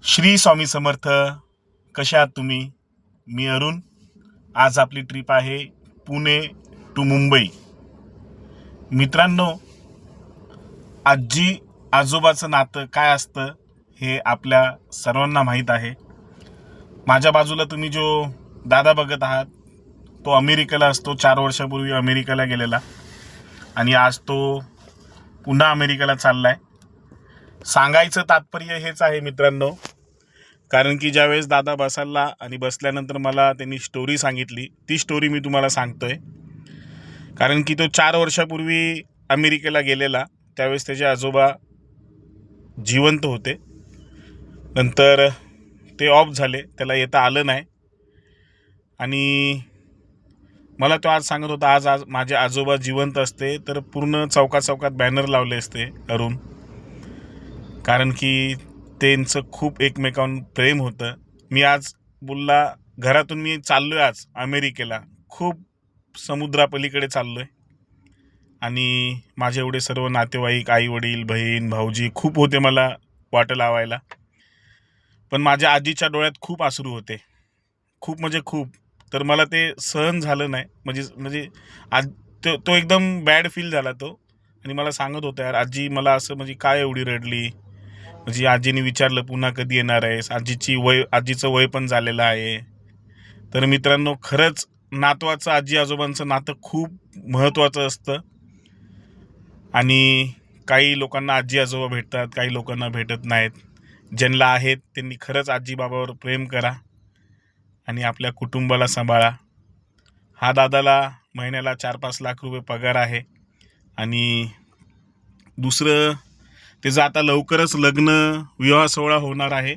श्री स्वामी समर्थ. कशा आहात तुम्ही? मी अरुण. आज आपली ट्रिप आहे पुणे टू मुंबई. मित्रांनो, आजी आजोबाचं नातं काय असतं हे आपल्या सर्वांना माहीत आहे. माझ्या बाजूला तुम्ही जो दादा बघत आहात तो अमेरिकेला असतो. 4 वर्षापूर्वी अमेरिकेला गेलेला आणि आज तो पुन्हा अमेरिकेला चाललाय. सांगायचं तात्पर्य हेच आहे मित्रांनो, कारण की ज्यावेळेस दादा बसला आणि बसल्यानंतर मला त्यांनी स्टोरी सांगितली, ती स्टोरी मी तुम्हाला सांगतोय. कारण की तो 4 वर्षापूर्वी अमेरिकेला गेलेला, त्यावेळेस त्याचे आजोबा जिवंत होते. नंतर ते ऑफ झाले, त्याला येता आलं नाही. आणि मला तो आज सांगत होता, आज माझे आजोबा जिवंत असते तर पूर्ण चौकात बॅनर लावले असते अरुण. कारण की त्यांचं खूप एकमेकांवर प्रेम होतं. मी आज बोलला, घरातून मी चाललोय आज अमेरिकेला, खूप समुद्रापलीकडे चाललोय आणि माझे एवढे सर्व नातेवाईक, आई वडील, बहीण भाऊजी खूप होते मला वाटं लावायला. पण माझ्या आजीच्या डोळ्यात खूप अश्रू होते, खूप म्हणजे खूप. तर मला ते सहन झालं नाही. म्हणजे आज तो एकदम बॅड फील झाला तो. आणि मला सांगत होता, यार आजी मला असं म्हणजे काय एवढी रडली. म्हणजे आजीने विचारलं पुन्हा कधी येणार आहेस. आजीचं वय पण झालेलं आहे. तर मित्रांनो, खरंच नातवाचं आजी आजोबांचं नातं खूप महत्त्वाचं असतं. आणि काही लोकांना आजी आजोबा भेटतात, काही लोकांना भेटत नाहीत. ज्यांना आहेत त्यांनी खरंच आजी बाबावर प्रेम करा आणि आपल्या कुटुंबाला सांभाळा. हा दादाला महिन्याला 4-5 लाख रुपये पगार आहे. आणि दुसरं, त्याचं आता लवकरच लग्न विवाह सोहळा होणार आहे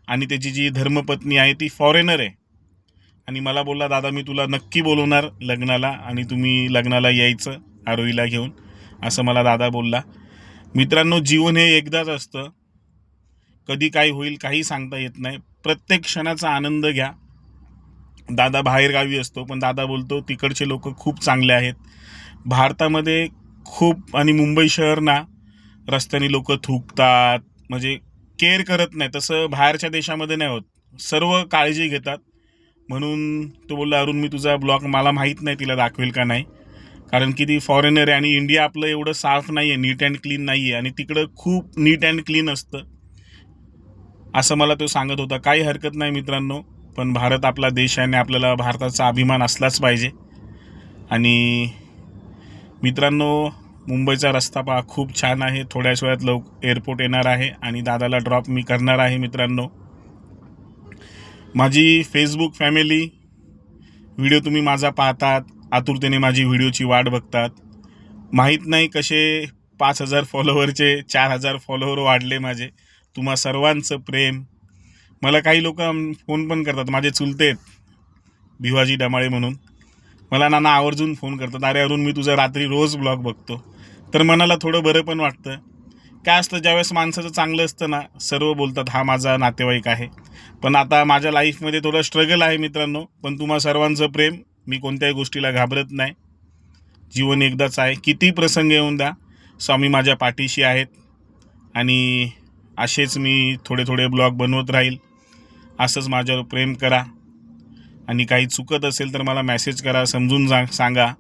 आणि त्याची जी धर्मपत्नी आहे ती फॉरेनर आहे. आणि मला बोलला, दादा मी तुला नक्की बोलवणार लग्नाला आणि तुम्ही लग्नाला यायचं आरोहीला घेऊन, असं मला दादा बोलला. मित्रांनो, जीवन हे एकदाच असतं, कधी काय होईल काही सांगता येत नाही. प्रत्येक क्षणाचा आनंद घ्या. दादा बाहेरगावी असतो, पण दादा बोलतो तिकडचे लोक खूप चांगले आहेत. भारतामध्ये खूप, आणि मुंबई शहर ना, रस्त्याने लोक थुंकतात, म्हणजे केअर करत नाही. तसं बाहेरच्या देशामध्ये नाही होत, सर्व काळजी घेतात. म्हणून तो बोलला, अरुण मी तुझा ब्लॉग, मला माहीत नाही तिला दाखवेल का नाही, कारण की ती फॉरेनर आहे आणि इंडिया आपलं एवढं साफ नाही आहे, नीट अँड क्लीन नाही आहे, आणि तिकडं खूप नीट अँड क्लीन असतं असं मला तो सांगत होता. काही हरकत नाही मित्रांनो, पण भारत आपला देश आहे आणि आपल्याला भारताचा अभिमान असलाच पाहिजे. आणि मित्रांनो, मुंबईचा रस्ता पहा, खूप छान आहे. थोड्याच वेळात एअरपोर्ट येणार आहे आणि दादाला ड्रॉप मी करणार आहे. मित्रांनो, माझी फेसबुक फॅमिली, व्हिडिओ तुम्ही माझा पाहतात, आतुरतेने माझी व्हिडिओची वाट बघतात. माहीत नाही कसे 5,000 फॉलोवरचे 4,000 फॉलोवर वाढले माझे. तुम्हा सर्वांचं प्रेम. मला काही लोक फोन पण करतात, माझे चुलते आहेत भिवाजी डमाळे म्हणून, मला नाना आवर्जून फोन करतात, अरे अरुण मी तुझा रात्री रोज ब्लॉग बघतो. तर मनाला थोडं बरं पण वाटतं. काय असतं, ज्यावेळेस माणसाचं चांगलं असतं ना, सर्व बोलतात हा माझा नातेवाईक आहे. पण आता माझ्या लाईफमध्ये थोडं स्ट्रगल आहे मित्रांनो. पण तुम्हा सर्वांचं प्रेम, मी कोणत्याही गोष्टीला घाबरत नाही. जीवन एकदाच आहे, किती प्रसंग येऊन द्या, स्वामी माझ्या पाठीशी आहेत. आणि असेच मी थोडे ब्लॉग बनवत राहील. असंच माझ्यावर प्रेम करा. आणि काही चुकत असेल तर मला मेसेज करा, समजून सांगा.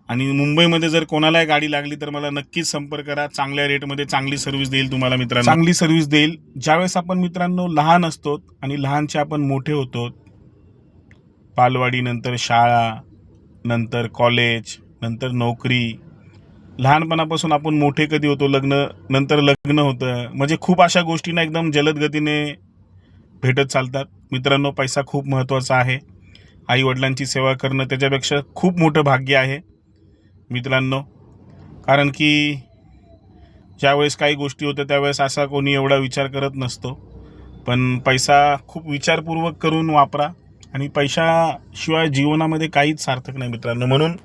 आणि मुंबईमध्ये जर कोणालाही गाडी लागली तर मला नक्कीच संपर्क करा. चांगल्या रेटमध्ये चांगली सर्व्हिस देईल तुम्हाला मित्रांनो, चांगली सर्व्हिस देईल. ज्यावेळेस आपण मित्रांनो लहान असतो आणि लहानचे आपण मोठे होतो, बालवाडी नंतर शाळा, नंतर कॉलेज, नंतर नोकरी, लहानपणापासून आपण मोठे कधी होतो, नंतर लग्न होतं, म्हणजे खूप अशा गोष्टींना एकदम जलद गतीने भेटत चालतात. मित्रांनो, पैसा खूप महत्त्वाचा आहे. आई वडिलांची सेवा करणं त्याच्यापेक्षा खूप मोठं भाग्य आहे मित्रांनो. कारण की ज्यावेळेस काही गोष्टी होत्या त्यावेळेस असा कोणी एवढा विचार करत नसतो. पण पैसा खूप विचारपूर्वक करून वापरा. आणि पैशाशिवाय जीवनामध्ये काहीच सार्थक नाही मित्रांनो. म्हणून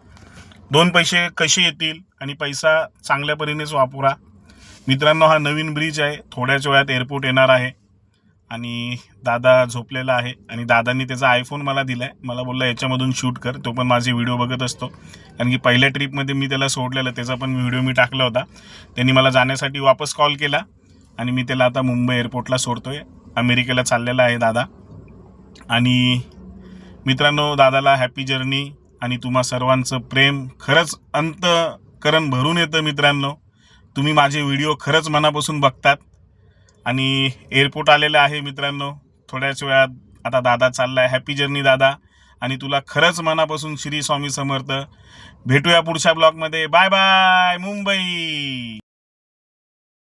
2 पैसे कसे येतील आणि पैसा चांगल्या परीनेच वापरा मित्रांनो. हा नवीन ब्रिज आहे, थोड्याच वेळात एअरपोर्ट येणार आहे. आणि दादा झोपलेला आहे आणि दादांनी त्याचा आयफोन मला दिला आहे. मला बोलला याच्यामधून शूट कर, तो पण माझे व्हिडिओ बघत असतो. कारण की पहिल्या ट्रिपमध्ये मी त्याला सोडलेलं, त्याचा पण व्हिडिओ मी टाकला होता. त्यांनी मला जाण्यासाठी वापस कॉल केला आणि मी त्याला आता मुंबई एअरपोर्टला सोडतोय. अमेरिकेला चाललेला आहे दादा. आणि मित्रांनो, दादाला हॅपी जर्नी. आणि तुम्हा सर्वांचं प्रेम खरंच अंतकरण भरून येतं मित्रांनो. तुम्ही माझे व्हिडिओ खरंच मनापासून बघतात. आणि एअरपोर्ट आलेलं आहे मित्रांनो, थोड्याच वेळात आता दादा चालला आहे. हॅपी जर्नी दादा. आणि तुला खरंच मनापासून श्री स्वामी समर्थ. भेटूया पुढच्या ब्लॉगमध्ये. Bye bye Mumbai.